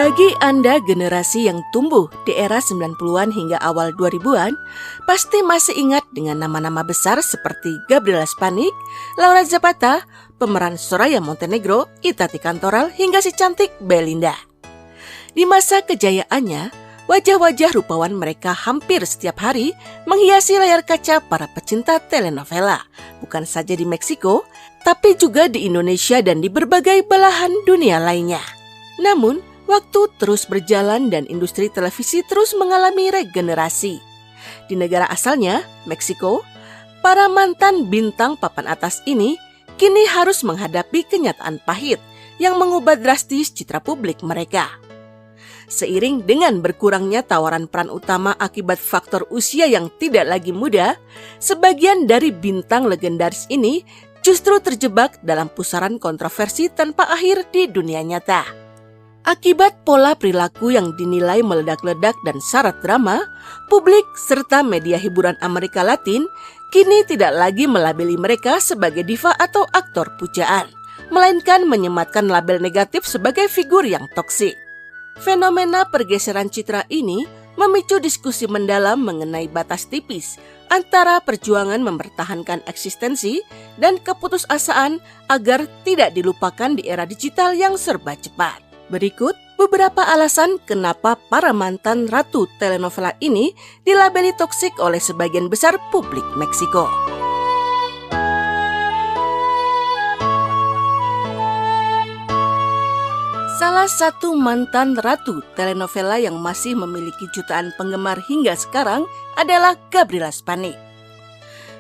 Bagi Anda generasi yang tumbuh di era 90-an hingga awal 2000-an, pasti masih ingat dengan nama-nama besar seperti Gabriela Spanik, Laura Zapata, pemeran Soraya Montenegro, Itati Cantoral, hingga si cantik Belinda. Di masa kejayaannya, wajah-wajah rupawan mereka hampir setiap hari menghiasi layar kaca para pecinta telenovela, bukan saja di Meksiko, tapi juga di Indonesia dan di berbagai belahan dunia lainnya. Namun, waktu terus berjalan dan industri televisi terus mengalami regenerasi. Di negara asalnya, Meksiko, para mantan bintang papan atas ini kini harus menghadapi kenyataan pahit yang mengubah drastis citra publik mereka. Seiring dengan berkurangnya tawaran peran utama akibat faktor usia yang tidak lagi muda, sebagian dari bintang legendaris ini justru terjebak dalam pusaran kontroversi tanpa akhir di dunia nyata. Akibat pola perilaku yang dinilai meledak-ledak dan syarat drama, publik serta media hiburan Amerika Latin kini tidak lagi melabeli mereka sebagai diva atau aktor pujaan, melainkan menyematkan label negatif sebagai figur yang toksik. Fenomena pergeseran citra ini memicu diskusi mendalam mengenai batas tipis antara perjuangan mempertahankan eksistensi dan keputusasaan agar tidak dilupakan di era digital yang serba cepat. Berikut beberapa alasan kenapa para mantan ratu telenovela ini dilabeli toksik oleh sebagian besar publik Meksiko. Salah satu mantan ratu telenovela yang masih memiliki jutaan penggemar hingga sekarang adalah Gabriela Spanik.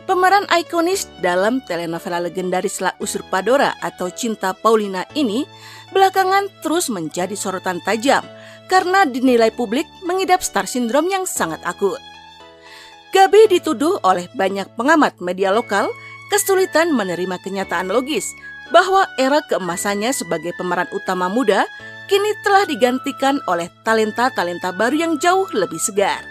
Pemeran ikonis dalam telenovela legendaris La Usurpadora atau Cinta Paulina ini belakangan terus menjadi sorotan tajam karena dinilai publik mengidap star syndrome yang sangat akut. Gabi dituduh oleh banyak pengamat media lokal kesulitan menerima kenyataan logis bahwa era keemasannya sebagai pemeran utama muda kini telah digantikan oleh talenta-talenta baru yang jauh lebih segar.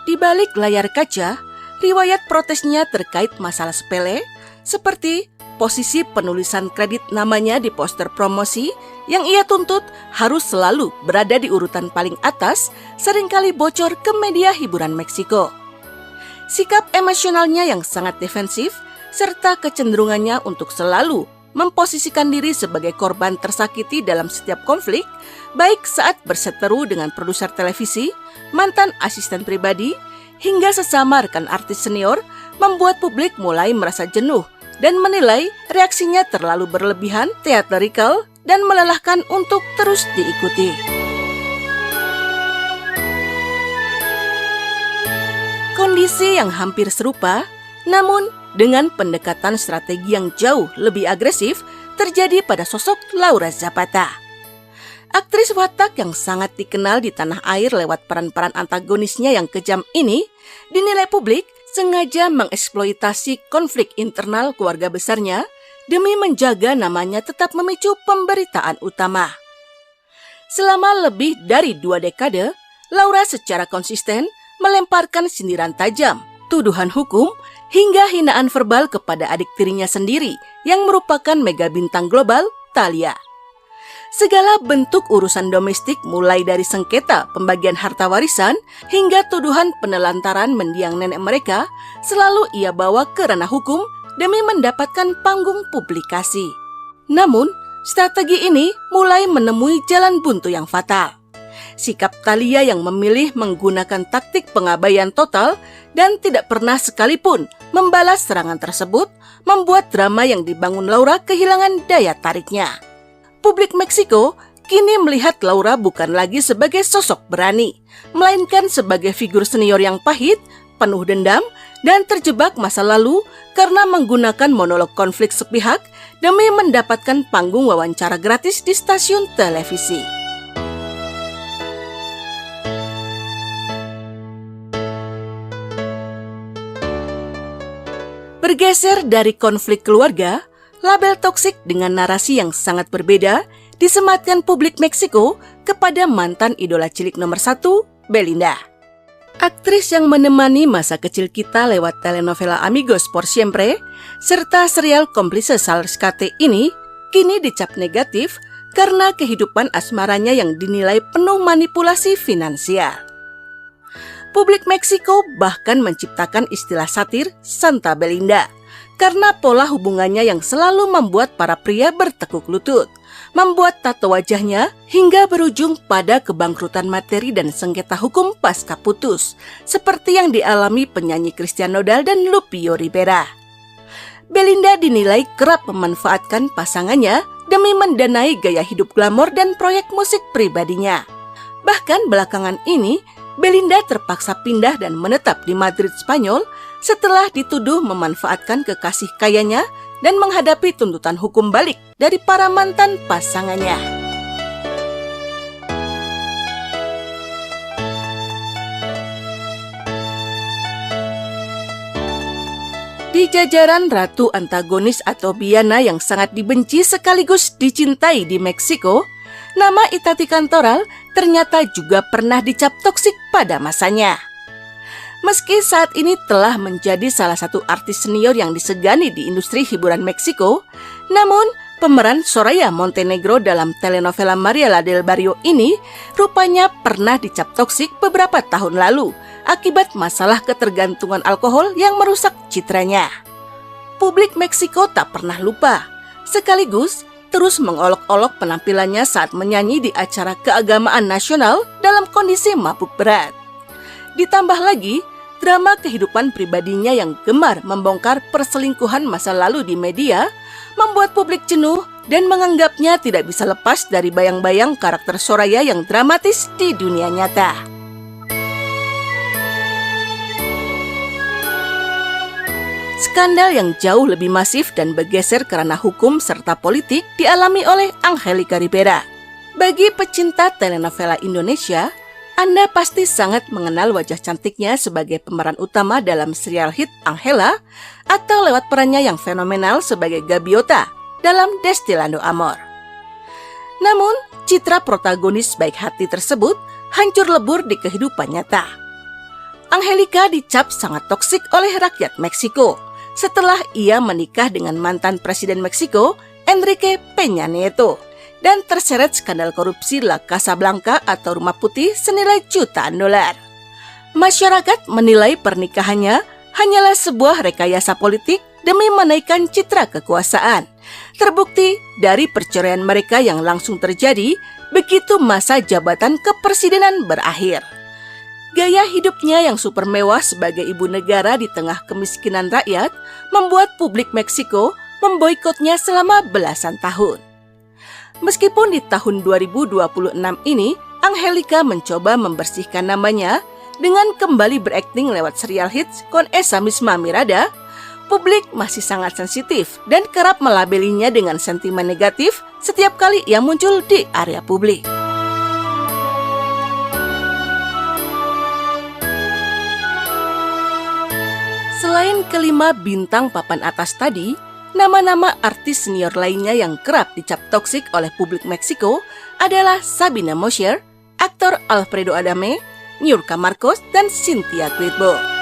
Di balik layar kaca, riwayat protesnya terkait masalah sepele seperti posisi penulisan kredit namanya di poster promosi yang ia tuntut harus selalu berada di urutan paling atas seringkali bocor ke media hiburan Meksiko. Sikap emosionalnya yang sangat defensif serta kecenderungannya untuk selalu memposisikan diri sebagai korban tersakiti dalam setiap konflik, baik saat berseteru dengan produser televisi, mantan asisten pribadi, hingga sesama rekan artis senior, membuat publik mulai merasa jenuh dan menilai reaksinya terlalu berlebihan, teatrikal, dan melelahkan untuk terus diikuti. Kondisi yang hampir serupa, namun dengan pendekatan strategi yang jauh lebih agresif, terjadi pada sosok Laura Zapata. Aktris watak yang sangat dikenal di tanah air lewat peran-peran antagonisnya yang kejam ini, dinilai publik sengaja mengeksploitasi konflik internal keluarga besarnya demi menjaga namanya tetap memicu pemberitaan utama. Selama lebih dari 2 dekade, Laura secara konsisten melemparkan sindiran tajam, tuduhan hukum, hingga hinaan verbal kepada adik tirinya sendiri yang merupakan mega bintang global, Thalia. Segala bentuk urusan domestik mulai dari sengketa pembagian harta warisan hingga tuduhan penelantaran mendiang nenek mereka selalu ia bawa ke ranah hukum demi mendapatkan panggung publikasi. Namun, strategi ini mulai menemui jalan buntu yang fatal. Sikap Thalia yang memilih menggunakan taktik pengabaian total dan tidak pernah sekalipun membalas serangan tersebut membuat drama yang dibangun Laura kehilangan daya tariknya. Publik Meksiko kini melihat Laura bukan lagi sebagai sosok berani, melainkan sebagai figur senior yang pahit, penuh dendam, dan terjebak masa lalu karena menggunakan monolog konflik sepihak demi mendapatkan panggung wawancara gratis di stasiun televisi. Bergeser dari konflik keluarga, label toksik dengan narasi yang sangat berbeda disematkan publik Meksiko kepada mantan idola cilik nomor 1, Belinda. Aktris yang menemani masa kecil kita lewat telenovela Amigos por Siempre serta serial Cómplices al Rescate ini kini dicap negatif karena kehidupan asmaranya yang dinilai penuh manipulasi finansial. Publik Meksiko bahkan menciptakan istilah satir Santa Belinda karena pola hubungannya yang selalu membuat para pria bertekuk lutut, membuat tato wajahnya hingga berujung pada kebangkrutan materi dan sengketa hukum pasca putus, seperti yang dialami penyanyi Christian Nodal dan Lupillo Rivera. Belinda dinilai kerap memanfaatkan pasangannya demi mendanai gaya hidup glamor dan proyek musik pribadinya. Bahkan belakangan ini, Belinda terpaksa pindah dan menetap di Madrid, Spanyol setelah dituduh memanfaatkan kekasih kayanya dan menghadapi tuntutan hukum balik dari para mantan pasangannya. Di jajaran ratu antagonis atau Biana yang sangat dibenci sekaligus dicintai di Meksiko, nama Itati Cantoral ternyata juga pernah dicap toksik pada masanya. Meski saat ini telah menjadi salah satu artis senior yang disegani di industri hiburan Meksiko, namun pemeran Soraya Montenegro dalam telenovela Mariela del Barrio ini rupanya pernah dicap toksik beberapa tahun lalu akibat masalah ketergantungan alkohol yang merusak citranya. Publik Meksiko tak pernah lupa, sekaligus terus mengolok-olok penampilannya saat menyanyi di acara keagamaan nasional dalam kondisi mabuk berat. Ditambah lagi, drama kehidupan pribadinya yang gemar membongkar perselingkuhan masa lalu di media membuat publik jenuh dan menganggapnya tidak bisa lepas dari bayang-bayang karakter Soraya yang dramatis di dunia nyata. Skandal yang jauh lebih masif dan bergeser karena hukum serta politik dialami oleh Angelica Rivera. Bagi pecinta telenovela Indonesia, Anda pasti sangat mengenal wajah cantiknya sebagai pemeran utama dalam serial hit Angela atau lewat perannya yang fenomenal sebagai Gaviota dalam Destilando Amor. Namun, citra protagonis baik hati tersebut hancur lebur di kehidupan nyata. Angelica dicap sangat toksik oleh rakyat Meksiko setelah ia menikah dengan mantan Presiden Meksiko, Enrique Peña Nieto, dan terseret skandal korupsi La Casa Blanca atau Rumah Putih senilai jutaan dolar. Masyarakat menilai pernikahannya hanyalah sebuah rekayasa politik demi menaikkan citra kekuasaan. Terbukti dari perceraian mereka yang langsung terjadi begitu masa jabatan kepresidenan berakhir. Gaya hidupnya yang super mewah sebagai ibu negara di tengah kemiskinan rakyat membuat publik Meksiko memboikotnya selama belasan tahun. Meskipun di tahun 2026 ini, Angelica mencoba membersihkan namanya dengan kembali berakting lewat serial hits Con esa misma mirada, publik masih sangat sensitif dan kerap melabelinya dengan sentimen negatif setiap kali ia muncul di area publik. Selain kelima bintang papan atas tadi, nama-nama artis senior lainnya yang kerap dicap toksik oleh publik Meksiko adalah Sabina Mosher, aktor Alfredo Adame, Niurka Marcos, dan Cynthia Cuitlbo.